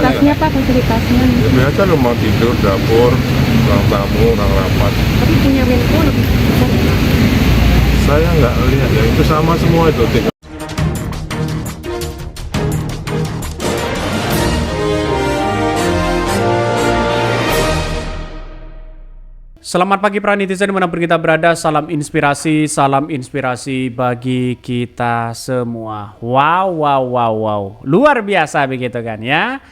Fasilitasnya Pak, fasilitasnya. Ya, biasa rumah tidur, dapur, ruang tamu, ruang rapat. Tapi punya Menko lebih besar ya Pak? Saya nggak lihat ya, itu sama semua itu. Selamat pagi para netizen dimanapun kita berada, salam inspirasi bagi kita semua. Wow, luar biasa begitu kan ya.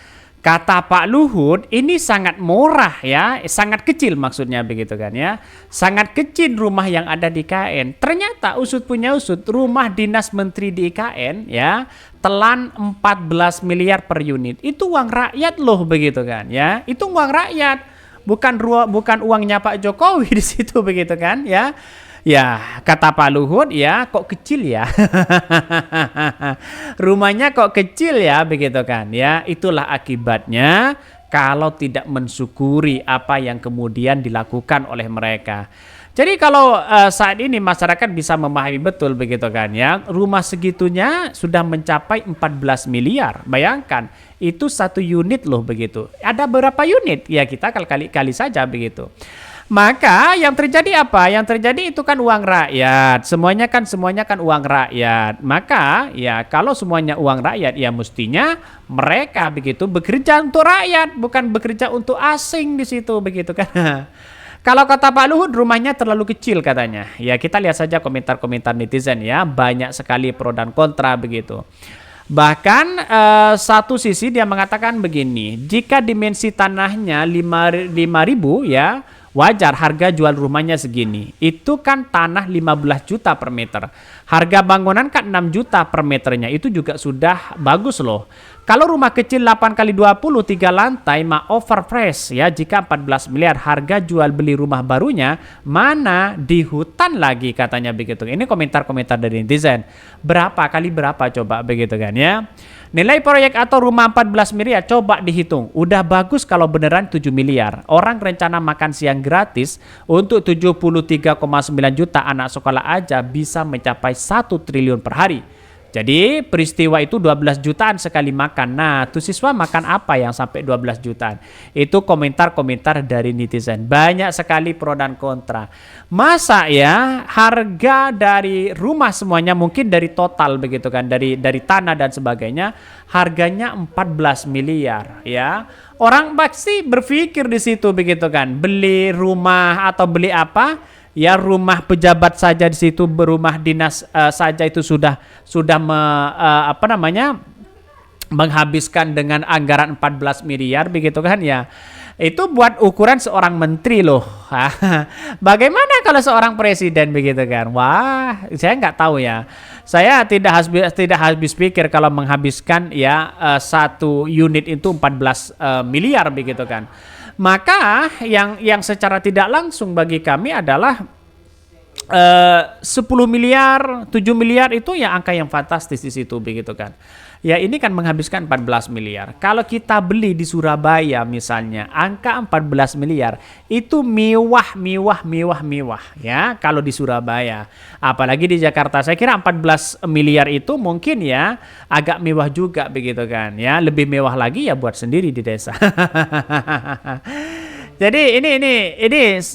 Kata Pak Luhut ini sangat murah ya, sangat kecil maksudnya begitu kan ya. Sangat kecil rumah yang ada di IKN. Ternyata usut punya usut, rumah dinas menteri di IKN ya, telan 14 miliar per unit. Itu uang rakyat loh begitu kan ya. Itu uang rakyat. Bukan uangnya Pak Jokowi di situ begitu kan ya. Ya, kata Pak Luhut ya, kok kecil ya. Rumahnya kok kecil ya begitu kan ya. Itulah akibatnya kalau tidak mensyukuri apa yang kemudian dilakukan oleh mereka. Jadi kalau saat ini masyarakat bisa memahami betul begitu kan ya, rumah segitunya sudah mencapai 14 miliar. Bayangkan, itu satu unit loh begitu. Ada berapa unit? Ya kita kali-kali saja begitu. Maka yang terjadi apa? Yang terjadi itu kan uang rakyat. Semuanya kan uang rakyat. Maka ya kalau semuanya uang rakyat ya mestinya mereka begitu bekerja untuk rakyat, bukan bekerja untuk asing di situ begitu kan. Kalau kata Pak Luhut rumahnya terlalu kecil katanya. Ya kita lihat saja komentar-komentar netizen ya. Banyak sekali pro dan kontra begitu. Bahkan satu sisi dia mengatakan begini. Jika dimensi tanahnya 5.000 ya. Wajar harga jual rumahnya segini. Itu kan tanah 15 juta per meter. Harga bangunan kan 6 juta per meternya. Itu juga sudah bagus loh. Kalau rumah kecil 8 kali 20 3 lantai mah overpriced ya. Jika 14 miliar harga jual beli rumah barunya mana di hutan lagi katanya begitu. Ini komentar-komentar dari netizen. Berapa kali berapa coba begitu kan ya. Nilai proyek atau rumah 14 miliar coba dihitung. Udah bagus kalau beneran 7 miliar. Orang rencana makan siang gratis untuk 73,9 juta anak sekolah aja bisa mencapai 1 triliun per hari. Jadi peristiwa itu 12 jutaan sekali makan. Nah, tuh siswa makan apa yang sampai 12 jutaan? Itu komentar-komentar dari netizen. Banyak sekali pro dan kontra. Masa ya harga dari rumah semuanya mungkin dari total begitu kan, dari tanah dan sebagainya, harganya 14 miliar ya. Orang pasti berpikir di situ begitu kan, beli rumah atau beli apa? Ya rumah pejabat saja di situ, berumah dinas saja itu sudah menghabiskan dengan anggaran 14 miliar begitu kan ya. Itu buat ukuran seorang menteri loh. Bagaimana kalau seorang presiden begitu kan? Wah, saya nggak tahu ya. Saya tidak habis pikir kalau menghabiskan ya satu unit itu 14 miliar begitu kan. Maka yang secara tidak langsung bagi kami adalah 10 miliar, 7 miliar itu ya angka yang fantastis di situ begitu kan. Ya ini kan menghabiskan 14 miliar. Kalau kita beli di Surabaya misalnya, angka 14 miliar itu mewah ya kalau di Surabaya. Apalagi di Jakarta, saya kira 14 miliar itu mungkin ya agak mewah juga begitu kan ya. Lebih mewah lagi ya buat sendiri di desa. Jadi ini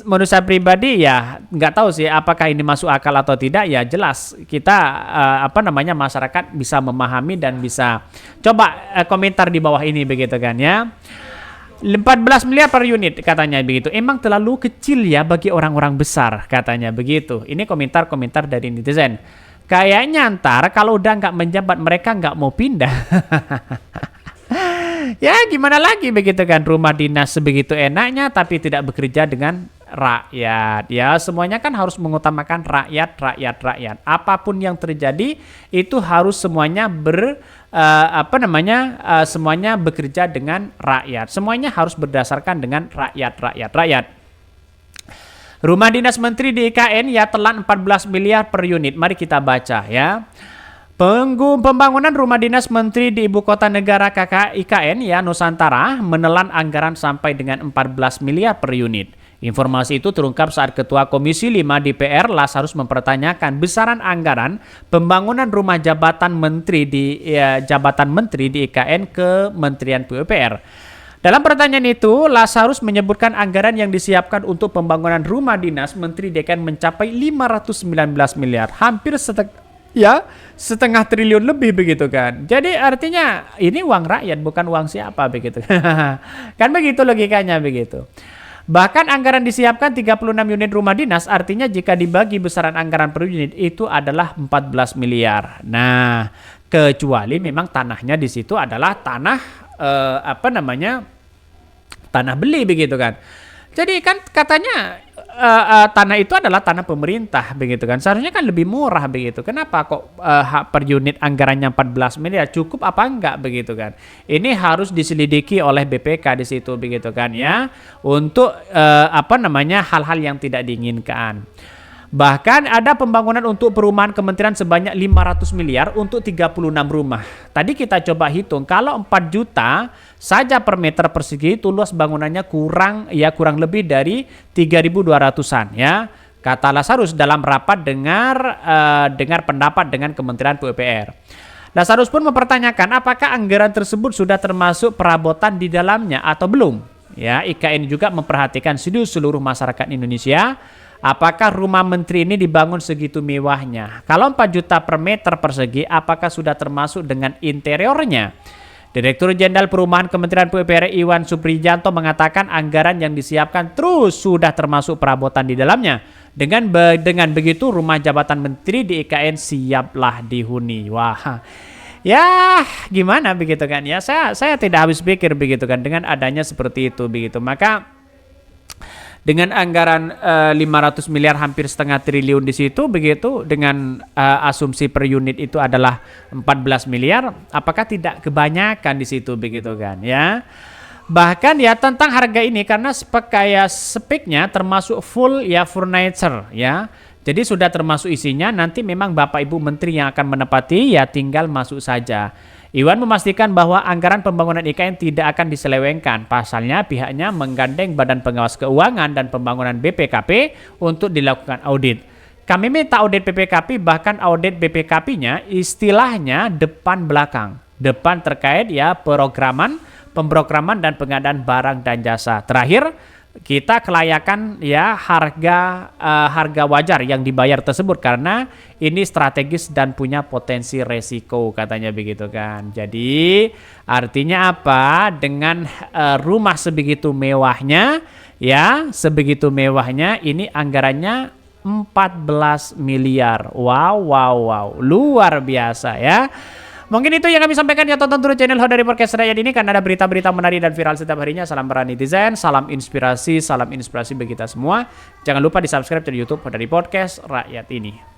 menurut saya pribadi ya nggak tahu sih apakah ini masuk akal atau tidak. Ya jelas kita masyarakat bisa memahami dan bisa coba komentar di bawah ini begitu kan ya. 14 miliar per unit katanya begitu. Emang terlalu kecil ya bagi orang-orang besar katanya begitu. Ini komentar-komentar dari netizen. Kayaknya ntar kalau udah nggak menjabat mereka nggak mau pindah. Ya gimana lagi begitu kan, rumah dinas sebegitu enaknya tapi tidak bekerja dengan rakyat. Ya semuanya kan harus mengutamakan rakyat. Apapun yang terjadi itu harus semuanya semuanya bekerja dengan rakyat. Semuanya harus berdasarkan dengan rakyat. Rumah dinas menteri di IKN ya telan 14 miliar per unit. Mari kita baca ya. Pembangunan rumah dinas menteri di ibu kota negara IKN ya Nusantara menelan anggaran sampai dengan 14 miliar per unit. Informasi itu terungkap saat Ketua Komisi 5 DPR Lazarus mempertanyakan besaran anggaran pembangunan rumah jabatan menteri di IKN Kementerian PUPR. Dalam pertanyaan itu, Lazarus menyebutkan anggaran yang disiapkan untuk pembangunan rumah dinas Menteri DKN mencapai 519 miliar, hampir setengah triliun lebih begitu kan. Jadi artinya ini uang rakyat bukan uang siapa begitu. Kan begitu logikanya begitu. Bahkan anggaran disiapkan 36 unit rumah dinas, artinya jika dibagi besaran anggaran per unit itu adalah 14 miliar. Nah, kecuali memang tanahnya di situ adalah tanah tanah beli begitu kan. Jadi kan katanya tanah itu adalah tanah pemerintah begitu kan. Seharusnya kan lebih murah begitu. Kenapa kok hak per unit anggarannya 14 miliar? Cukup apa enggak begitu kan? Ini harus diselidiki oleh BPK di situ begitu kan ya. Untuk hal-hal yang tidak diinginkan. Bahkan ada pembangunan untuk perumahan kementerian sebanyak 500 miliar untuk 36 rumah. Tadi kita coba hitung, kalau 4 juta saja per meter persegi itu luas bangunannya kurang lebih dari 3.200-an ya. Kata Lazarus dalam rapat dengar pendapat dengan Kementerian PUPR. Lazarus pun mempertanyakan apakah anggaran tersebut sudah termasuk perabotan di dalamnya atau belum. Ya, IKN juga memperhatikan seluruh masyarakat Indonesia. Apakah rumah menteri ini dibangun segitu mewahnya? Kalau 4 juta per meter persegi, apakah sudah termasuk dengan interiornya? Direktur Jenderal Perumahan Kementerian PUPR Iwan Suprijanto mengatakan anggaran yang disiapkan terus sudah termasuk perabotan di dalamnya. Dengan begitu rumah jabatan menteri di IKN siaplah dihuni. Wah, ya gimana begitu kan ya? Saya tidak habis pikir begitu kan dengan adanya seperti itu begitu. Maka dengan anggaran 500 miliar hampir setengah triliun di situ begitu dengan asumsi per unit itu adalah 14 miliar, apakah tidak kebanyakan di situ begitu kan ya? Bahkan ya tentang harga ini karena speknya termasuk full ya furniture ya. Jadi sudah termasuk isinya, nanti memang Bapak Ibu Menteri yang akan menepati ya tinggal masuk saja. Iwan memastikan bahwa anggaran pembangunan IKN tidak akan diselewengkan. Pasalnya pihaknya menggandeng Badan Pengawas Keuangan dan Pembangunan BPKP untuk dilakukan audit. Kami minta audit BPKP, bahkan audit BPKP-nya istilahnya depan belakang. Depan terkait ya pemrograman dan pengadaan barang dan jasa. Terakhir, kita kelayakan ya harga wajar yang dibayar tersebut karena ini strategis dan punya potensi resiko katanya begitu kan. Jadi artinya apa? Dengan rumah sebegitu mewahnya ini anggarannya 14 miliar. Wow, luar biasa ya. Mungkin itu yang kami sampaikan ya, tonton terus channel Hodari Podcast Rakyat ini karena ada berita-berita menarik dan viral setiap harinya. Salam para netizen, salam inspirasi bagi kita semua. Jangan lupa di subscribe di YouTube Hodari Podcast Rakyat ini.